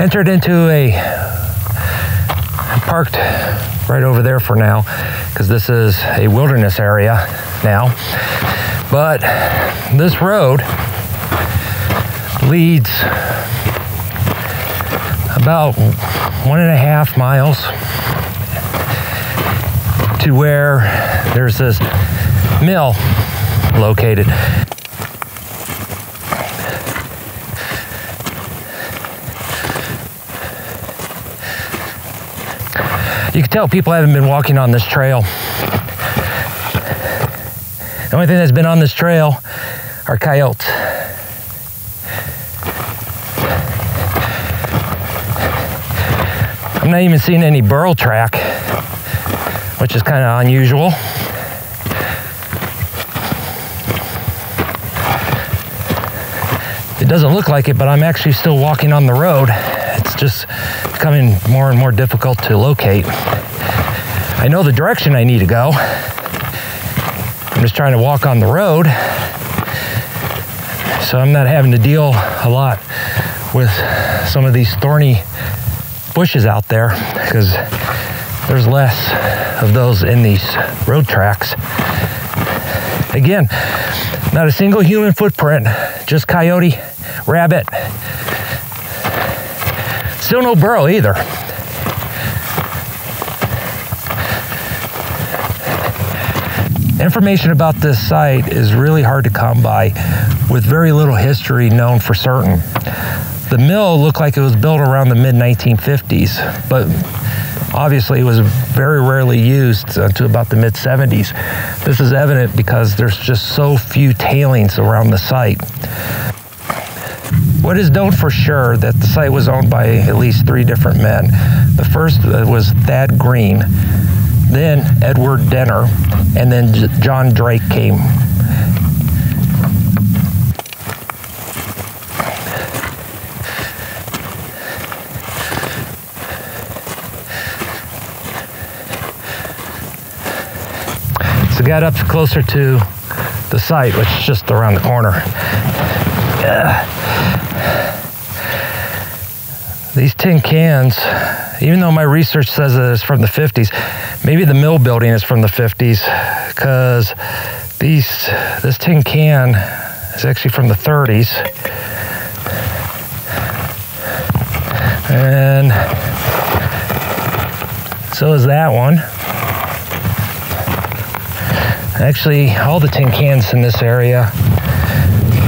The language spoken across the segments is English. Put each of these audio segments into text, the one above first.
entered into a, parked right over there for now, because this is a wilderness area now. But this road leads about 1.5 miles to where there's this mill located. You can tell people haven't been walking on this trail. The only thing that's been on this trail are coyotes. I'm not even seeing any burro track, which is kind of unusual. It doesn't look like it, but I'm actually still walking on the road. It's just becoming more and more difficult to locate. I know the direction I need to go. I'm just trying to walk on the road, so I'm not having to deal a lot with some of these thorny bushes out there, because there's less of those in these road tracks. Again, not a single human footprint, just coyote, rabbit. Still no burro either. Information about this site is really hard to come by, with very little history known for certain. The mill looked like it was built around the mid-1950s, but obviously it was very rarely used until about the mid-70s. This is evident because there's just so few tailings around the site. What is known for sure that the site was owned by at least 3 different men. The first was Thad Green, then Edward Denner, and then John Drake came. So got up closer to the site, which is just around the corner. These tin cans, even though my research says that it's from the 50s, maybe the mill building is from the 50s, because this tin can is actually from the 30s. And so is that one. Actually, all the tin cans in this area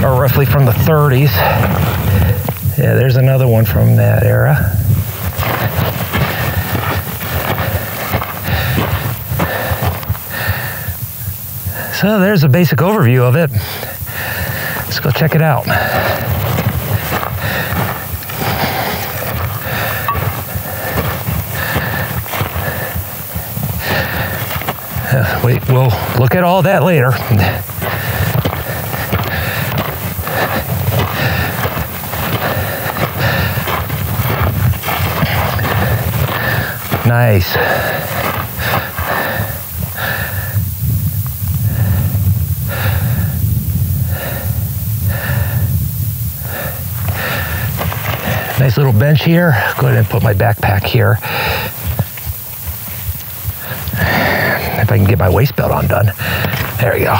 are roughly from the 30s. Yeah, there's another one from that era. So there's a basic overview of it. Let's go check it out. We'll look at all that later. Nice. Nice little bench here. Go ahead and put my backpack here. If I can get my waist belt undone. There we go.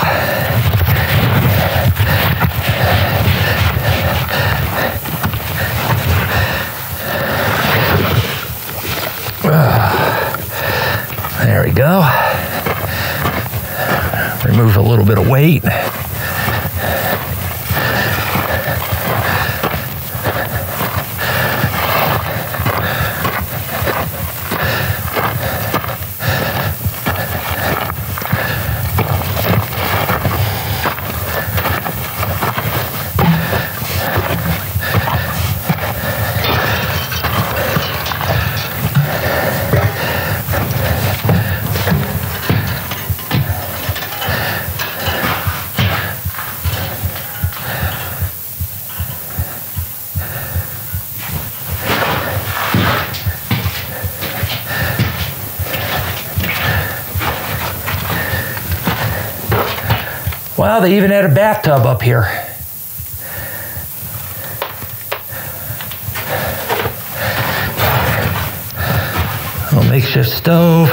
There we go. Remove a little bit of weight. Wow, they even had a bathtub up here. makeshift stove.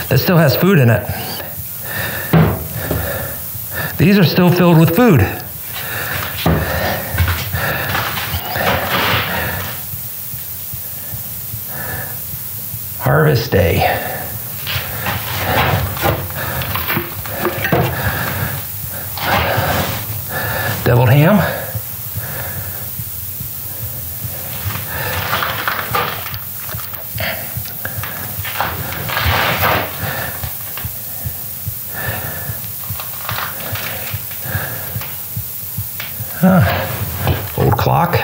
That still has food in it. These are still filled with food. Harvest day. Deviled ham. Old clock.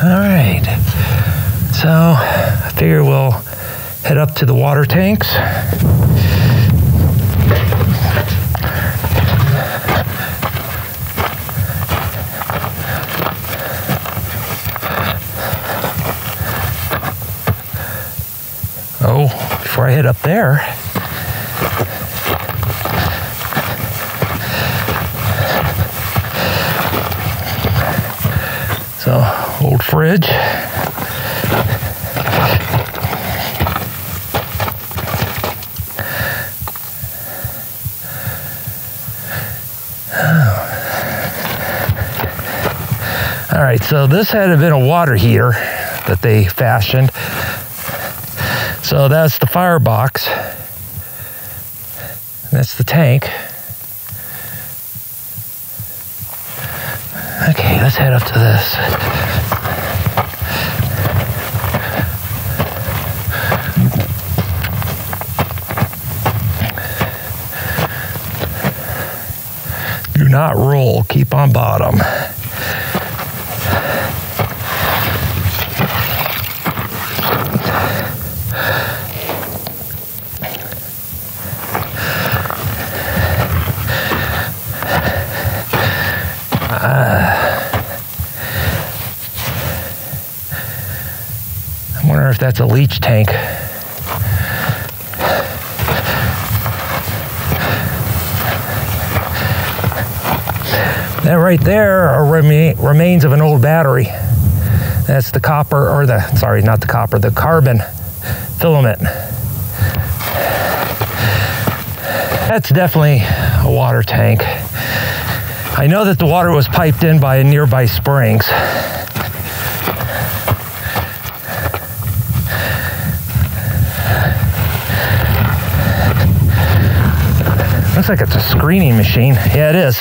All right, so I figure we'll head up to the water tanks. Oh, before I head up there, so old fridge. All right, so this had been a water heater that they fashioned. So that's the firebox. That's the tank. Okay, let's head up to this. Do not roll, keep on bottom. I wonder if that's a leach tank. That right there are remains of an old battery. That's the copper, or the, sorry, not the copper, the carbon filament. That's definitely a water tank. I know that the water was piped in by nearby springs. Looks like it's a screening machine. Yeah, it is.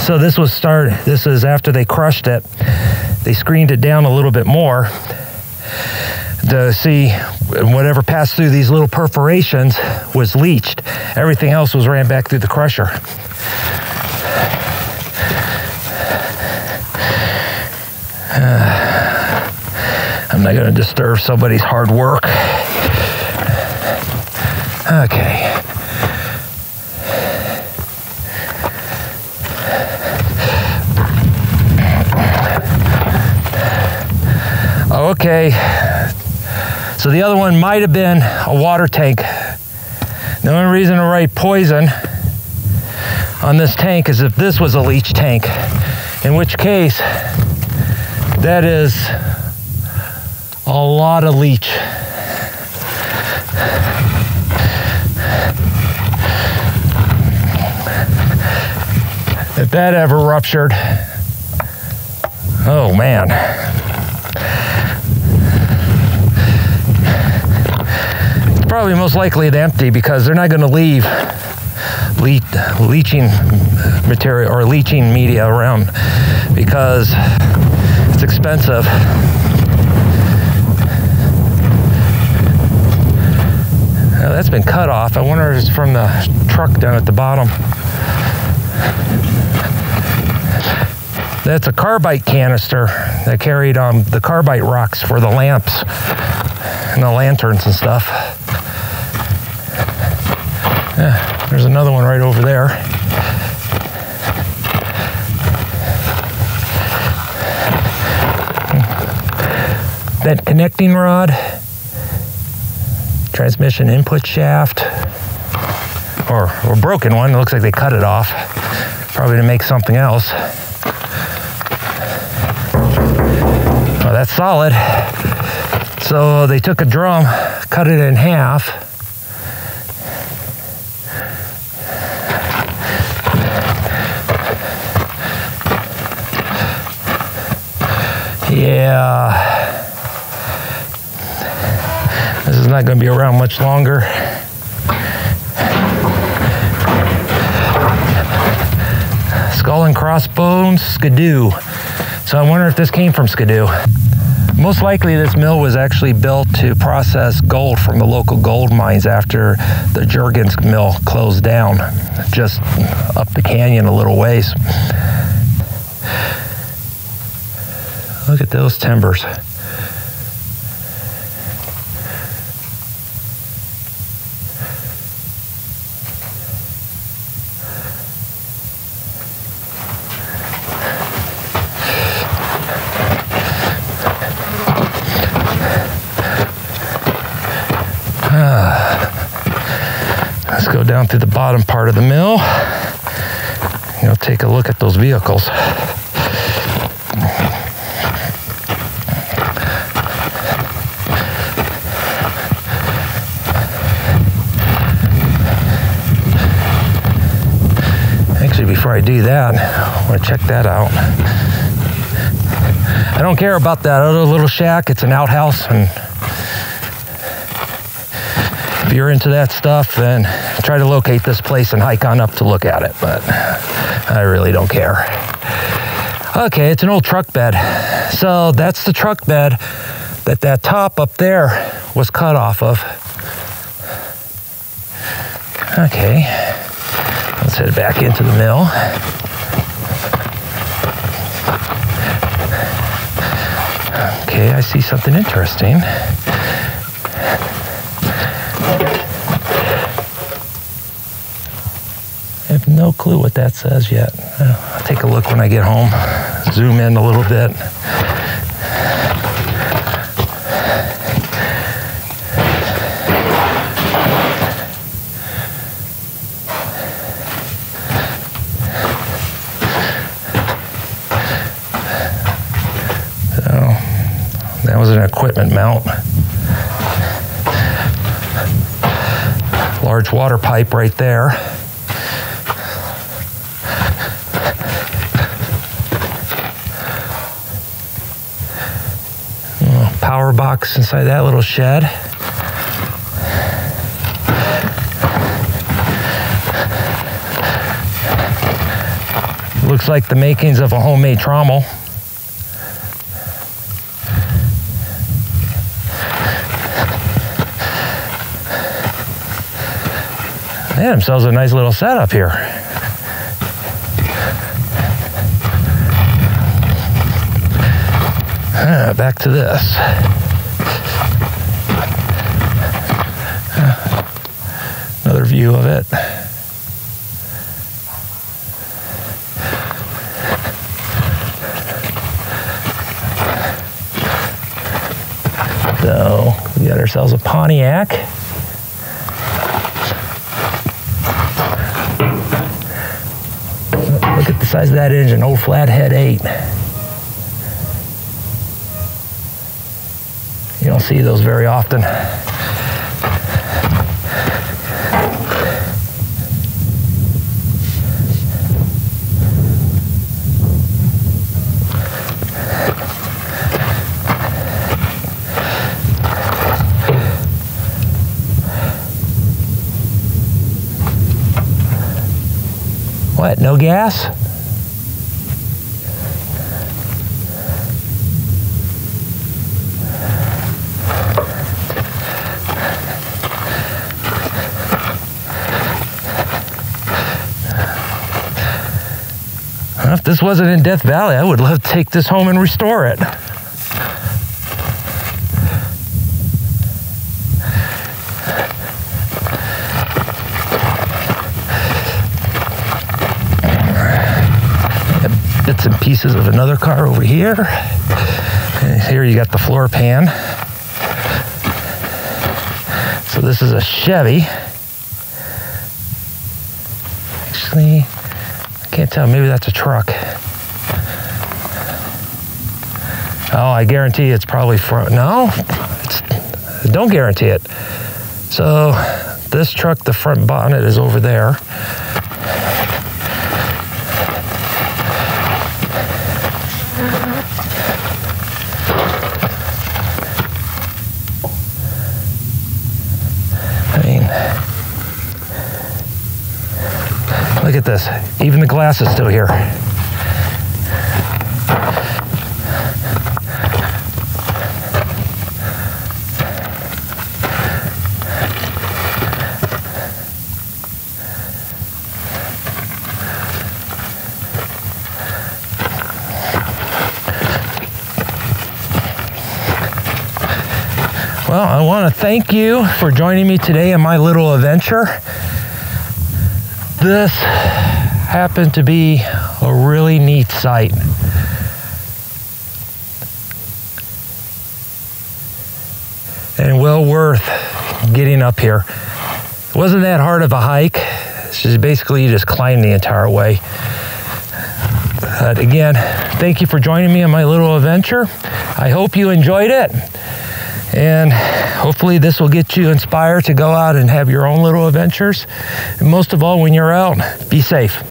So this is after they crushed it. They screened it down a little bit more to see whatever passed through these little perforations was leached. Everything else was ran back through the crusher. I'm not going to disturb somebody's hard work. Okay. Okay, so the other one might have been a water tank. The only reason to write poison on this tank is if this was a leach tank, in which case that is a lot of leach. If that ever ruptured, oh man. Probably most likely it's empty because they're not going to leave leaching material or leaching media around because it's expensive. Now that's been cut off. I wonder if it's from the truck down at the bottom. That's a carbide canister that carried the carbide rocks for the lamps and the lanterns and stuff. Yeah, There's another one right over there. That connecting rod, transmission input shaft, or broken one. It looks like they cut it off, probably to make something else. Well, that's solid. So they took a drum, cut it in half. Yeah. This is not going to be around much longer. Skull and crossbones, Skidoo. So I wonder if this came from Skidoo. Most likely this mill was actually built to process gold from the local gold mines after the Jurgens mill closed down, just up the canyon a little ways. Look at those timbers. Let's go down through the bottom part of the mill. Take a look at those vehicles. Actually, before I do that, I want to check that out. I don't care about that other little shack. It's an outhouse, and if you're into that stuff, then try to locate this place and hike on up to look at it, but I really don't care. Okay, it's an old truck bed. So that's the truck bed that top up there was cut off of. Okay, let's head back into the mill. Okay, I see something interesting. I have no clue what that says yet. I'll take a look when I get home. Zoom in a little bit. So that was an equipment mount. Large water pipe right there. Power box inside that little shed. Looks like the makings of a homemade trommel. They had themselves a nice little setup here. Back to this. Another view of it. So we got ourselves a Pontiac. Look at the size of that engine, old flathead 8. You don't see those very often. What, no gas? If this wasn't in Death Valley, I would love to take this home and restore it. bits and pieces of another car over here. And here you got the floor pan. So this is a Chevy. Actually, I can't tell, maybe that's a truck. Oh, I guarantee it's probably front. No, don't guarantee it. So this truck, the front bonnet is over there. I mean, look at this. Even the glass is still here. Well, I want to thank you for joining me today in my little adventure. This happened to be a really neat site. And well worth getting up here. It wasn't that hard of a hike. It's just basically you just climb the entire way. But again, thank you for joining me on my little adventure. I hope you enjoyed it. And hopefully this will get you inspired to go out and have your own little adventures. And most of all, when you're out, be safe.